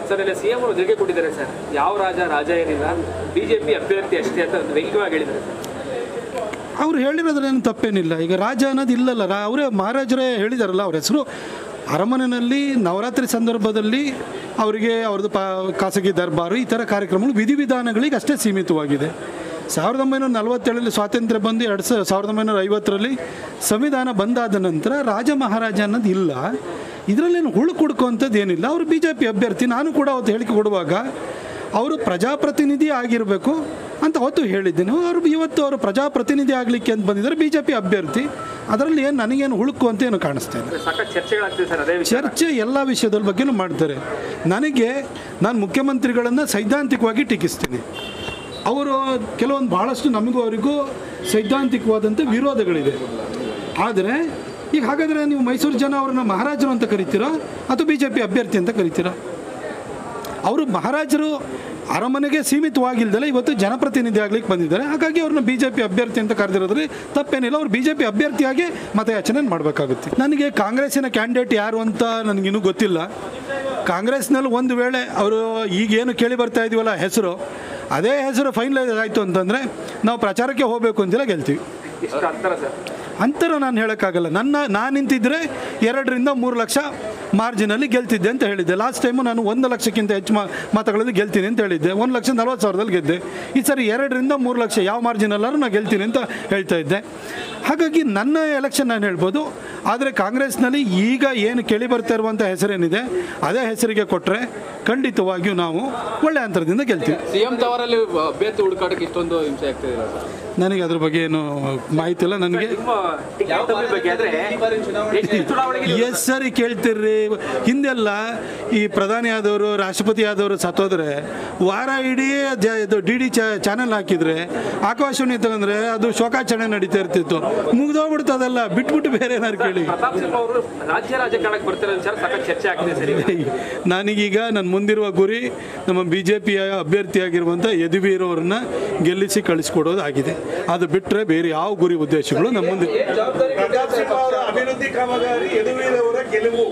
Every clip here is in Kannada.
ಸರ್ ಇಲ್ಲ ಸಿಎಂ ಅವರು ಜೊತೆ ಕೊಟ್ಟಿದ್ದಾರೆ ಸರ್, ಯಾವ ರಾಜ ಏನಿಲ್ಲ, ಬಿಜೆಪಿ ಅಭ್ಯರ್ಥಿ ಅಷ್ಟೇ ಅಂತ ವ್ಯಂಗ್ಯವಾಗಿ ಹೇಳಿದ್ದಾರೆ ಸರ್. ಅವ್ರು ಹೇಳಿರೋದ್ರೇನು ತಪ್ಪೇನಿಲ್ಲ. ಈಗ ರಾಜ ಅನ್ನೋದು ಇಲ್ಲಲ್ಲ, ಅವರೇ ಮಹಾರಾಜರೇ ಹೇಳಿದಾರಲ್ಲ. ಅವ್ರ ಹೆಸರು ಅರಮನೆಯಲ್ಲಿ ನವರಾತ್ರಿ ಸಂದರ್ಭದಲ್ಲಿ ಅವರಿಗೆ ಅವ್ರದ್ದು ಖಾಸಗಿ ದರ್ಬಾರು ಈ ಥರ ಕಾರ್ಯಕ್ರಮಗಳು ವಿಧಿವಿಧಾನಗಳಿಗೆ ಅಷ್ಟೇ ಸೀಮಿತವಾಗಿದೆ. 1947 ಸ್ವಾತಂತ್ರ್ಯ ಬಂದು 1950 ಸಂವಿಧಾನ ಬಂದಾದ ನಂತರ ರಾಜ ಮಹಾರಾಜ ಅನ್ನೋದು ಇಲ್ಲ. ಇದರಲ್ಲೇನು ಹುಡುಕುವಂಥದ್ದು ಏನಿಲ್ಲ. ಅವರು ಬಿ ಜೆ ಪಿ ಅಭ್ಯರ್ಥಿ. ನಾನು ಕೂಡ ಅವತ್ತು ಹೇಳಿಕೆ ಕೊಡುವಾಗ ಅವರು ಪ್ರಜಾಪ್ರತಿನಿಧಿ ಆಗಿರಬೇಕು ಅಂತ ಅವತ್ತು ಹೇಳಿದ್ದೇನೆ. ಇವತ್ತು ಅವರು ಪ್ರಜಾಪ್ರತಿನಿಧಿ ಆಗಲಿಕ್ಕೆ ಅಂತ ಬಂದಿದ್ದಾರೆ, ಬಿ ಜೆ ಪಿ ಅಭ್ಯರ್ಥಿ. ಅದರಲ್ಲಿ ಏನು ನನಗೇನು ಹುಳುಕು ಅಂತ ಏನು ಕಾಣಿಸ್ತೇನೆ. ಚರ್ಚೆ ಎಲ್ಲ ವಿಷಯದ ಬಗ್ಗೆನೂ ಮಾಡ್ತಾರೆ. ನಾನು ಮುಖ್ಯಮಂತ್ರಿಗಳನ್ನು ಸೈದ್ಧಾಂತಿಕವಾಗಿ ಟೀಕಿಸ್ತೀನಿ. ಅವರು ಕೆಲವೊಂದು ಭಾಳಷ್ಟು ನಮಗೂ ಅವರಿಗೂ ಸೈದ್ಧಾಂತಿಕವಾದಂಥ ವಿರೋಧಗಳಿದೆ. ಆದರೆ ಈಗ ಹಾಗಾದರೆ ನೀವು ಮೈಸೂರು ಜನ ಅವ್ರನ್ನ ಮಹಾರಾಜರು ಅಂತ ಕರಿತೀರಾ ಅಥವಾ ಬಿ ಜೆ ಪಿ ಅಭ್ಯರ್ಥಿ ಅಂತ ಕರಿತೀರಾ? ಅವರು ಮಹಾರಾಜರು ಅರಮನೆಗೆ ಸೀಮಿತವಾಗಿಲ್ದಲ್ಲ ಇವತ್ತು ಜನಪ್ರತಿನಿಧಿ ಆಗ್ಲಿಕ್ಕೆ ಬಂದಿದ್ದಾರೆ. ಹಾಗಾಗಿ ಅವ್ರನ್ನ ಬಿ ಜೆ ಪಿ ಅಭ್ಯರ್ಥಿ ಅಂತ ಕರೆದಿರೋದ್ರಿ ತಪ್ಪೇನಿಲ್ಲ. ಅವ್ರು ಬಿ ಜೆ ಪಿ ಅಭ್ಯರ್ಥಿಯಾಗಿ ಮತಯಾಚನೆ ಮಾಡಬೇಕಾಗುತ್ತೆ. ನನಗೆ ಕಾಂಗ್ರೆಸ್ಸಿನ ಕ್ಯಾಂಡಿಡೇಟ್ ಯಾರು ಅಂತ ನನಗಿನ್ನೂ ಗೊತ್ತಿಲ್ಲ. ಕಾಂಗ್ರೆಸ್ನಲ್ಲಿ ಒಂದು ವೇಳೆ ಅವರು ಈಗೇನು ಕೇಳಿ ಬರ್ತಾ ಇದೀವಲ್ಲ ಹೆಸರು, ಅದೇ ಹೆಸರು ಫೈನಲೈಸ್ ಆಯಿತು ಅಂತಂದರೆ ನಾವು ಪ್ರಚಾರಕ್ಕೆ ಹೋಗಬೇಕು ಅಂತೆಲ್ಲ ಗೆಲ್ತೀವಿ. ಅಂತರ ನಾನು ಹೇಳೋಕ್ಕಾಗಲ್ಲ. ನಾನು ನಿಂತಿದ್ದರೆ 2-3 ಲಕ್ಷ ಮಾರ್ಜಿನಲ್ಲಿ ಗೆಲ್ತಿದ್ದೆ ಅಂತ ಹೇಳಿದ್ದೆ. ಲಾಸ್ಟ್ ಟೈಮು ನಾನು 1 ಲಕ್ಷಕ್ಕಿಂತ ಹೆಚ್ಚು ಮತಗಳಲ್ಲಿ ಗೆಲ್ತೀನಿ ಅಂತ ಹೇಳಿದ್ದೆ. 1,40,000 ಗೆದ್ದೆ. ಈ ಸರಿ 2-3 ಲಕ್ಷ ಯಾವ ಮಾರ್ಜಿನಲ್ಲಾದ್ರೂ ನಾನು ಗೆಲ್ತೀನಿ ಅಂತ ಹೇಳ್ತಾ ಇದ್ದೆ. ಹಾಗಾಗಿ ನನ್ನ ಎಲೆಕ್ಷನ್ ನಾನು ಹೇಳ್ಬೋದು. ಆದರೆ ಕಾಂಗ್ರೆಸ್ನಲ್ಲಿ ಈಗ ಏನು ಕೇಳಿ ಬರ್ತಾ ಇರುವಂಥ ಹೆಸರೇನಿದೆ ಅದೇ ಹೆಸರಿಗೆ ಕೊಟ್ಟರೆ ಖಂಡಿತವಾಗಿಯೂ ನಾವು ಒಳ್ಳೆ ಅಂತರದಿಂದ ಗೆಲ್ತೀವಿ. ಸಿಎಂ ತವರಲ್ಲಿ ಅಭ್ಯರ್ಥಿ ಹುಡುಕಾಟಕ್ಕೆ ಇಷ್ಟೊಂದು ಹಿಂಸೆ ಆಗ್ತಿದೆ. ನನಗೆ ಅದ್ರ ಬಗ್ಗೆ ಏನು ಮಾಹಿತಿ ಇಲ್ಲ. ನನಗೆ ಎಷ್ಟು ಸರಿ ಕೇಳ್ತಿರ್ರಿ. ಹಿಂದೆಲ್ಲ ಈ ಪ್ರಧಾನಿ ಆದವರು ರಾಷ್ಟ್ರಪತಿ ಆದವರು ಸತ್ತೋದ್ರೆ ವಾರ ಇಡೀ DD ಚಾನೆಲ್ ಹಾಕಿದರೆ ಆಕಾಶವಾಣಿ ತಗೊಂಡ್ರೆ ಅದು ಶೋಕಾಚರಣೆ ನಡೀತಾ ಇರ್ತಿತ್ತು. ಮುಗ್ದೋಗ್ಬಿಡ್ತು. ಅದೆಲ್ಲ ಬಿಟ್ಬಿಟ್ಟು ಬೇರೆ ಏನಾರು ಕೇಳಿ. ನನಗೀಗ ನನ್ನ ಮುಂದಿರುವ ಗುರಿ ನಮ್ಮ BJPಯ ಅಭ್ಯರ್ಥಿಯಾಗಿರುವಂಥ ಯದುವೀರವ್ರನ್ನ ಗೆಲ್ಲಿಸಿ ಕಳಿಸ್ಕೊಡೋದಾಗಿದೆ. ಅದು ಬಿಟ್ಟರೆ ಬೇರೆ ಯಾವ ಗುರಿ ಉದ್ದೇಶಗಳು ನಮ್ಮ ಮುಂದೆ. ಅಭಿವೃದ್ಧಿ ಕಾಮಗಾರಿ ಯದುವೀರವರ ಗೆಲುವು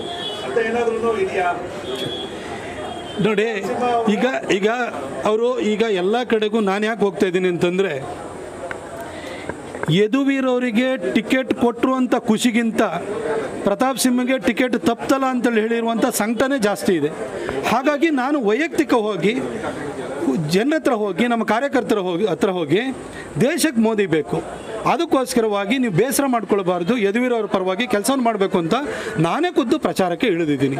ಅಂತ ಏನಾದರೂ ಇದೆಯಾ ನೋಡಿ. ಈಗ ಅವರು ಎಲ್ಲ ಕಡೆಗೂ ನಾನು ಯಾಕೆ ಹೋಗ್ತಾ ಇದ್ದೀನಿ ಅಂತಂದರೆ, ಯದುವೀರವರಿಗೆ ಟಿಕೆಟ್ ಕೊಟ್ಟರು ಅಂತ ಖುಷಿಗಿಂತ ಪ್ರತಾಪ್ ಸಿಂಹಗೆ ಟಿಕೆಟ್ ತಪ್ಪಲ್ಲ ಅಂತೇಳಿ ಹೇಳಿರುವಂಥ ಸಂಕಟನೇ ಜಾಸ್ತಿ ಇದೆ. ಹಾಗಾಗಿ ನಾನು ವೈಯಕ್ತಿಕ ಹೋಗಿ ಜನರ ಹತ್ರ ಹೋಗಿ ನಮ್ಮ ಕಾರ್ಯಕರ್ತರ ಹತ್ರ ಹೋಗಿ ದೇಶಕ್ಕೆ ಮೋದಿ ಬೇಕು, ಅದಕ್ಕೋಸ್ಕರವಾಗಿ ನೀವು ಬೇಸರ ಮಾಡ್ಕೊಳ್ಬಾರ್ದು, ಯದುವೀರವ್ರ ಪರವಾಗಿ ಕೆಲಸವನ್ನು ಮಾಡಬೇಕು ಅಂತ ನಾನೇ ಖುದ್ದು ಪ್ರಚಾರಕ್ಕೆ ಇಳಿದಿದ್ದೀನಿ.